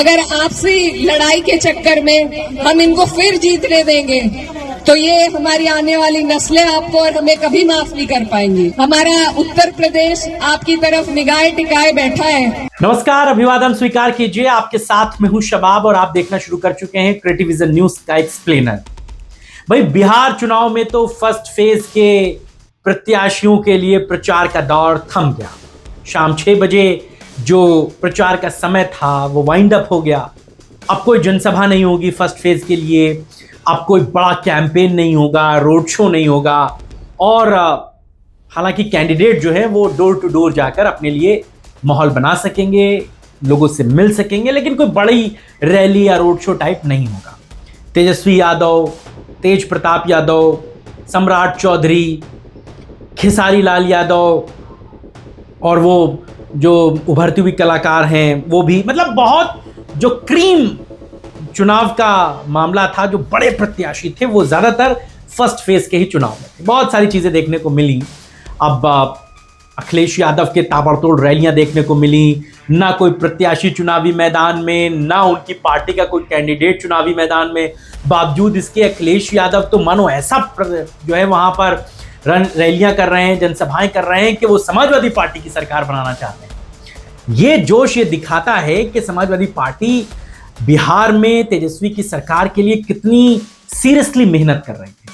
अगर आपसी लड़ाई के चक्कर में हम इनको फिर जीतने देंगे तो ये हमारी आने वाली नस्लें आपको और हमें कभी माफ नहीं कर पाएंगी। हमारा उत्तर प्रदेश आपकी तरफ निगाहें टिकाए बैठा है। नमस्कार, अभिवादन स्वीकार कीजिए। आपके साथ में हूं शबाब और आप देखना शुरू कर चुके हैं क्रिएटिव विजन न्यूज का एक्सप्लेनर। भाई, बिहार चुनाव में तो फर्स्ट फेज के प्रत्याशियों के लिए प्रचार का दौर थम गया। शाम 6 बजे जो प्रचार का समय था वो वाइंड अप हो गया। अब कोई जनसभा नहीं होगी फर्स्ट फेज के लिए, अब कोई बड़ा कैंपेन नहीं होगा, रोड शो नहीं होगा। और हालांकि कैंडिडेट जो है वो डोर टू डोर जाकर अपने लिए माहौल बना सकेंगे, लोगों से मिल सकेंगे, लेकिन कोई बड़ी रैली या रोड शो टाइप नहीं होगा। तेजस्वी यादव, तेज प्रताप यादव, सम्राट चौधरी, खेसारी लाल यादव और वो जो उभरती हुई कलाकार हैं वो भी, मतलब बहुत जो क्रीम चुनाव का मामला था, जो बड़े प्रत्याशी थे वो ज़्यादातर फर्स्ट फेज के ही चुनाव में थे। बहुत सारी चीज़ें देखने को मिली। अब अखिलेश यादव के ताबड़तोड़ रैलियां देखने को मिली, ना कोई प्रत्याशी चुनावी मैदान में, ना उनकी पार्टी का कोई कैंडिडेट चुनावी मैदान में। बावजूद इसके अखिलेश यादव तो मानो ऐसा जो है वहाँ पर रैलियां कर रहे हैं, जनसभाएं कर रहे हैं कि वो समाजवादी पार्टी की सरकार बनाना चाहते हैं। ये जोश ये दिखाता है कि समाजवादी पार्टी बिहार में तेजस्वी की सरकार के लिए कितनी सीरियसली मेहनत कर रही है।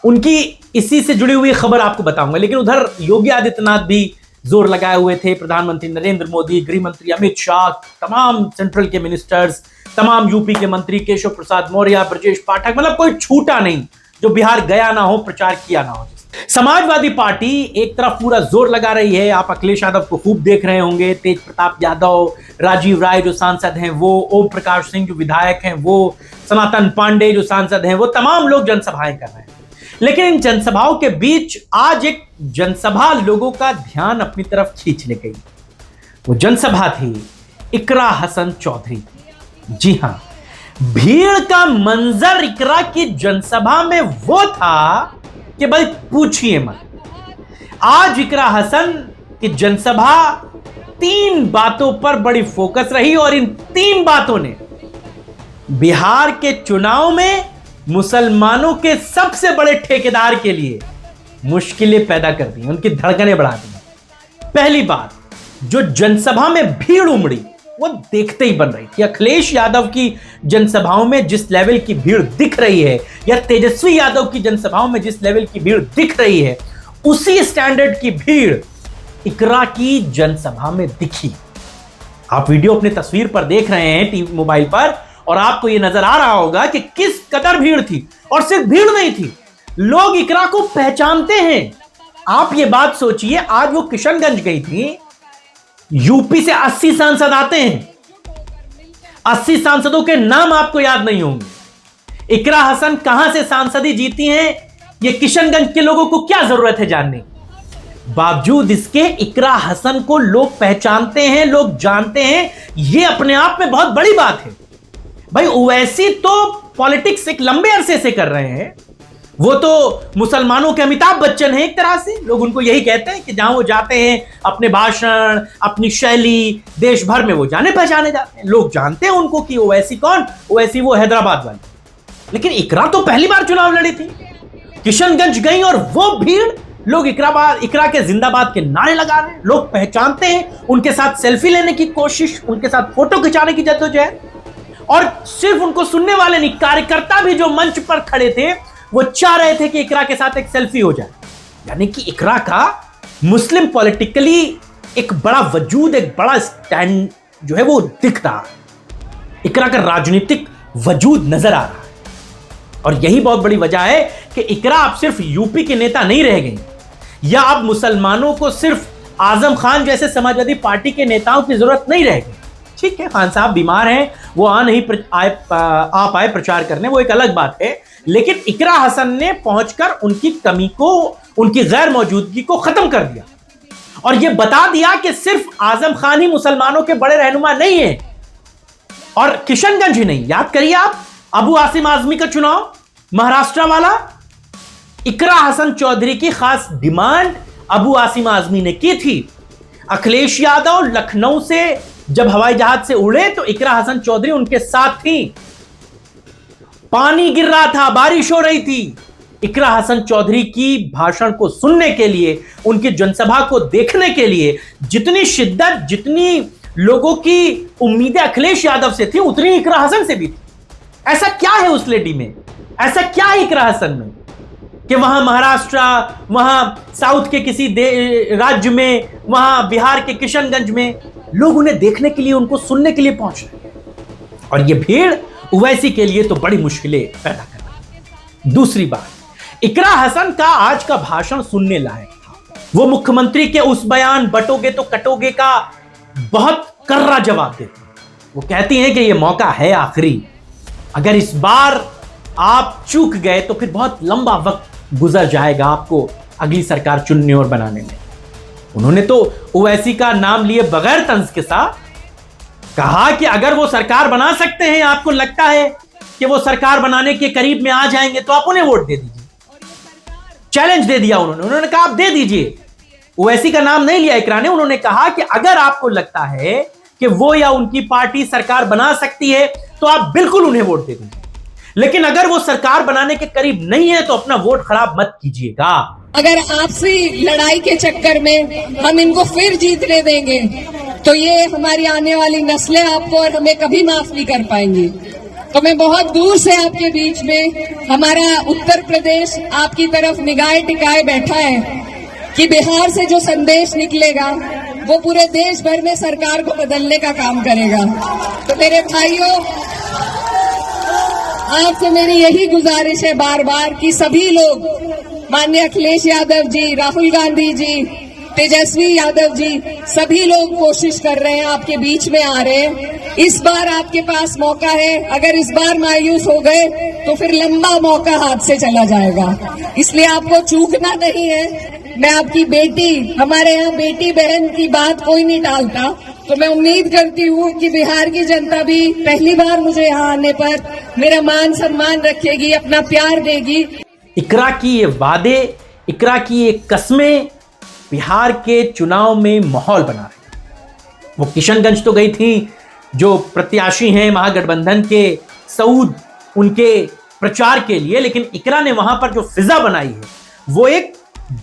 उनकी इसी से जुड़ी हुई खबर आपको बताऊंगा। लेकिन उधर योगी आदित्यनाथ भी जोर लगाए हुए थे। प्रधानमंत्री नरेंद्र मोदी, गृह मंत्री अमित शाह, तमाम सेंट्रल के मिनिस्टर्स, तमाम यूपी के मंत्री केशव प्रसाद मौर्य, ब्रजेश पाठक, मतलब कोई छूटा नहीं जो बिहार गया ना हो, प्रचार किया ना हो। समाजवादी पार्टी एक तरफ पूरा जोर लगा रही है। आप अखिलेश यादव को खूब देख रहे होंगे, तेज प्रताप यादव, राजीव राय जो सांसद हैं वो, ओम प्रकाश सिंह जो विधायक हैं वो, सनातन पांडे जो सांसद हैं वो, तमाम लोग जनसभाएं कर रहे हैं। लेकिन इन जनसभाओं के बीच आज एक जनसभा लोगों का ध्यान अपनी तरफ खींचने गई। वो जनसभा थी इकरा हसन चौधरी। जी हां, भीड़ का मंजर इकरा की जनसभा में वो था कि भाई पूछिए मत। आज इकरा हसन की जनसभा 3 बातों पर बड़ी फोकस रही और इन 3 बातों ने बिहार के चुनाव में मुसलमानों के सबसे बड़े ठेकेदार के लिए मुश्किलें पैदा कर दी, उनकी धड़कनें बढ़ा दी। पहली बात, जो जनसभा में भीड़ उमड़ी वो देखते ही बन रही थी। अखिलेश यादव की जनसभाओं में जिस लेवल की भीड़ दिख रही है, या तेजस्वी यादव की जनसभाओं में जिस लेवल की भीड़ दिख रही है, उसी स्टैंडर्ड की भीड़ इकरा की जनसभा में दिखी। आप वीडियो अपनी तस्वीर पर देख रहे हैं टीवी मोबाइल पर, और आपको यह नजर आ रहा होगा कि किस कदर भीड़ थी। और सिर्फ भीड़ नहीं थी, लोग इकरा को पहचानते हैं। आप ये बात सोचिए, आज वो किशनगंज गई थी। यूपी से 80 सांसद आते हैं, 80 सांसदों के नाम आपको याद नहीं होंगे। इकरा हसन कहां से सांसदी जीती हैं, ये किशनगंज के लोगों को क्या जरूरत है जानने। बावजूद इसके इकरा हसन को लोग पहचानते हैं, लोग जानते हैं। ये अपने आप में बहुत बड़ी बात है। भाई, ओवैसी तो पॉलिटिक्स एक लंबे अरसे से कर रहे हैं। वो तो मुसलमानों के अमिताभ बच्चन हैं एक तरह से। लोग उनको यही कहते हैं कि जहां वो जाते हैं, अपने भाषण, अपनी शैली, देश भर में वो जाने पहचाने जाते हैं। लोग जानते हैं उनको कि ओवैसी कौन, ओवैसी वो हैदराबाद वाले। लेकिन इकरा तो पहली बार चुनाव लड़ी थी, किशनगंज गई, और वो भीड़, लोग इकरा के जिंदाबाद के नारे लगा रहे हैं। लोग पहचानते हैं, उनके साथ सेल्फी लेने की कोशिश, उनके साथ फोटो खिंचाने की जद्दोजहद। और सिर्फ उनको सुनने वाले नहीं, कार्यकर्ता भी जो मंच पर खड़े थे वो चाह रहे थे कि इकरा के साथ एक सेल्फी हो जाए। यानी कि इकरा का मुस्लिम पॉलिटिकली एक बड़ा वजूद, एक बड़ा स्टैंड जो है वो दिख रहा है। इकरा का राजनीतिक वजूद नजर आ रहा है। और यही बहुत बड़ी वजह है कि इकरा अब सिर्फ यूपी के नेता नहीं रह गई, या अब मुसलमानों को सिर्फ आजम खान जैसे समाजवादी पार्टी के नेताओं की जरूरत नहीं रह गई। ठीक है, खान साहब बीमार हैं, वो आ पाए प्रचार करने, वो एक अलग बात है। लेकिन इकरा हसन ने पहुंचकर उनकी कमी को, उनकी गैर मौजूदगी को खत्म कर दिया और यह बता दिया कि सिर्फ आजम खान ही मुसलमानों के बड़े रहनुमा नहीं है, और किशनगंज ही नहीं। याद करिए आप, अबू आसिम आजमी का चुनाव महाराष्ट्र वाला, इकरा हसन चौधरी की खास डिमांड अबू आसिम आजमी ने की थी। अखिलेश यादव लखनऊ से जब हवाई जहाज से उड़े तो इकरा हसन चौधरी उनके साथ थी। पानी गिर रहा था, बारिश हो रही थी। इकरा हसन चौधरी की भाषण को सुनने के लिए, उनकी जनसभा को देखने के लिए जितनी शिद्दत, जितनी लोगों की उम्मीदें अखिलेश यादव से थी, उतनी इकरा हसन से भी थी। ऐसा क्या है उस लेडी में, ऐसा क्या है इकरा हसन में कि वहां महाराष्ट्र, वहां साउथ के किसी राज्य में, वहां बिहार के किशनगंज में लोग उन्हें देखने के लिए, उनको सुनने के लिए पहुंच रहे हैं। और यह भीड़ ओवैसी के लिए तो बड़ी मुश्किलें पैदा कर रही है। दूसरी बात, इकरा हसन का आज का भाषण सुनने लायक था। वो मुख्यमंत्री के उस बयान बटोगे तो कटोगे का बहुत कर्रा जवाब देती। वो कहती हैं कि यह मौका है आखिरी, अगर इस बार आप चूक गए तो फिर बहुत लंबा वक्त गुजर जाएगा आपको अगली सरकार चुनने और बनाने में। उन्होंने तो ओवैसी का नाम लिए बगैर तंज के साथ कहा कि अगर वो सरकार बना सकते हैं, आपको लगता है कि वो सरकार बनाने के करीब में आ जाएंगे, तो आप उन्हें वोट दे दीजिए। चैलेंज दे दिया उन्होंने कहा आप दे दीजिए। ओवैसी का नाम नहीं लिया इकरा ने, उन्होंने कहा कि अगर आपको लगता है कि वो या उनकी पार्टी सरकार बना सकती है तो आप बिल्कुल उन्हें वोट दे दीजिए, लेकिन अगर वो सरकार बनाने के करीब नहीं है तो अपना वोट खराब मत कीजिएगा। अगर आपसी लड़ाई के चक्कर में हम इनको फिर जीतने देंगे तो ये हमारी आने वाली नस्लें आपको और हमें कभी माफ नहीं कर पाएंगी। तो मैं बहुत दूर से आपके बीच में, हमारा उत्तर प्रदेश आपकी तरफ निगाहें टिकाए बैठा है कि बिहार से जो संदेश निकलेगा वो पूरे देश भर में सरकार को बदलने का काम करेगा। तो मेरे भाइयों, आपसे मेरी यही गुजारिश है बार बार कि सभी लोग, माननीय अखिलेश यादव जी, राहुल गांधी जी, तेजस्वी यादव जी, सभी लोग कोशिश कर रहे हैं, आपके बीच में आ रहे हैं। इस बार आपके पास मौका है। अगर इस बार मायूस हो गए तो फिर लंबा मौका हाथ से चला जाएगा, इसलिए आपको चूकना नहीं है। मैं आपकी बेटी, हमारे यहाँ बेटी बहन की बात कोई नहीं टालता, तो मैं उम्मीद करती हूँ कि बिहार की जनता भी पहली बार मुझे यहाँ आने पर मेरा मान सम्मान रखेगी, अपना प्यार देगी। इकरा की ये वादे, इकरा की ये कस्में बिहार के चुनाव में माहौल बना रही। वो किशनगंज तो गई थी, जो प्रत्याशी हैं महागठबंधन के, सऊद, उनके प्रचार के लिए, लेकिन इकरा ने वहां पर जो फिजा बनाई है वो एक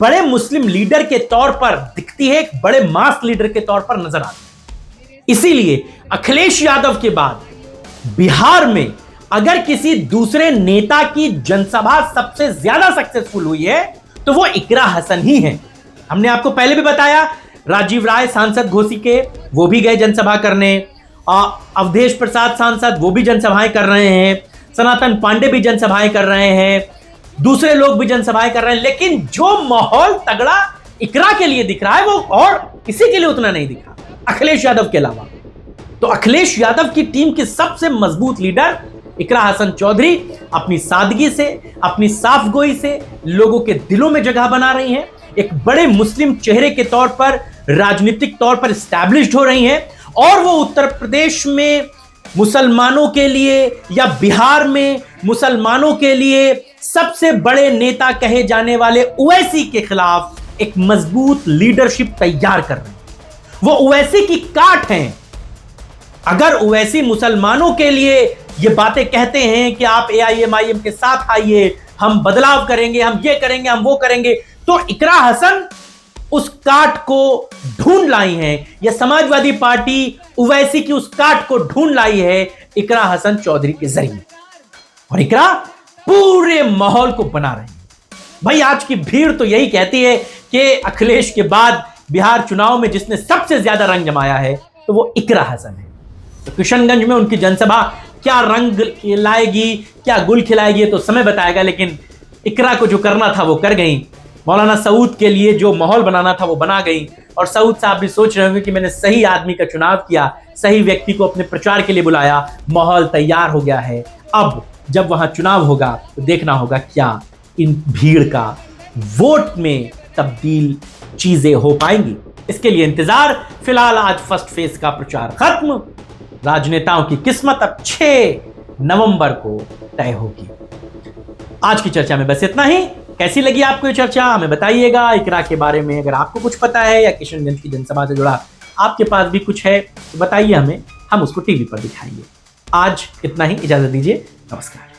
बड़े मुस्लिम लीडर के तौर पर दिखती है, एक बड़े मास लीडर के तौर पर नजर आती है। इसीलिए अखिलेश यादव के बाद बिहार में अगर किसी दूसरे नेता की जनसभा सबसे ज्यादा सक्सेसफुल हुई है तो वो इकरा हसन ही है। हमने आपको पहले भी बताया, राजीव राय सांसद घोसी के, वो भी गए जनसभा करने, अवधेश प्रसाद सांसद वो भी जनसभाएं कर रहे हैं, सनातन पांडे भी जनसभाएं कर रहे हैं, दूसरे लोग भी जनसभाएं कर रहे हैं, लेकिन जो माहौल तगड़ा इकरा के लिए दिख रहा है वो और किसी के लिए उतना नहीं दिख रहा अखिलेश यादव के अलावा। तो अखिलेश यादव की टीम के सबसे मजबूत लीडर इकरा हसन चौधरी अपनी सादगी से, अपनी साफगोई से लोगों के दिलों में जगह बना रही हैं, एक बड़े मुस्लिम चेहरे के तौर पर, राजनीतिक तौर पर एस्टैब्लिश्ड हो रही हैं, और वो उत्तर प्रदेश में मुसलमानों के लिए या बिहार में मुसलमानों के लिए सबसे बड़े नेता कहे जाने वाले ओवैसी के खिलाफ एक मजबूत लीडरशिप तैयार कर रहे हैं। वो ओवैसी की काट हैं। अगर ओवैसी मुसलमानों के लिए ये बातें कहते हैं कि आप AIMIM के साथ आइए, हम बदलाव करेंगे, हम ये करेंगे, हम वो करेंगे, तो इकरा हसन उस काट को ढूंढ लाई है, या समाजवादी पार्टी ओवैसी की उस काट को ढूंढ लाई है इकरा हसन चौधरी के जरिए, और इकरा पूरे माहौल को बना रही है। भाई आज की भीड़ तो यही कहती है कि अखिलेश के बाद बिहार चुनाव में जिसने सबसे ज्यादा रंग जमाया है तो वो इकरा हसन है। तो किशनगंज में उनकी जनसभा क्या रंग लाएगी, क्या गुल खिलाएगी, तो समय बताएगा, लेकिन इकरा को जो करना था वो कर गई। मौलाना सऊद के लिए जो माहौल बनाना था वो बना गई, और सऊद साहब भी सोच रहे होंगे कि मैंने सही आदमी का चुनाव किया, सही व्यक्ति को अपने प्रचार के लिए बुलाया, माहौल तैयार हो गया है। अब जब वहां चुनाव होगा तो देखना होगा क्या इन भीड़ का वोट में तब्दील चीजें हो पाएंगी। इसके लिए इंतजार। फिलहाल आज फर्स्ट फेज का प्रचार खत्म, राजनेताओं की किस्मत अब 6 नवंबर को तय होगी। आज की चर्चा में बस इतना ही। कैसी लगी आपको ये चर्चा हमें बताइएगा। इकरा के बारे में अगर आपको कुछ पता है या किशनगंज की जनसभा से जुड़ा आपके पास भी कुछ है तो बताइए हमें, हम उसको टीवी पर दिखाएंगे। आज इतना ही, इजाजत दीजिए, नमस्कार।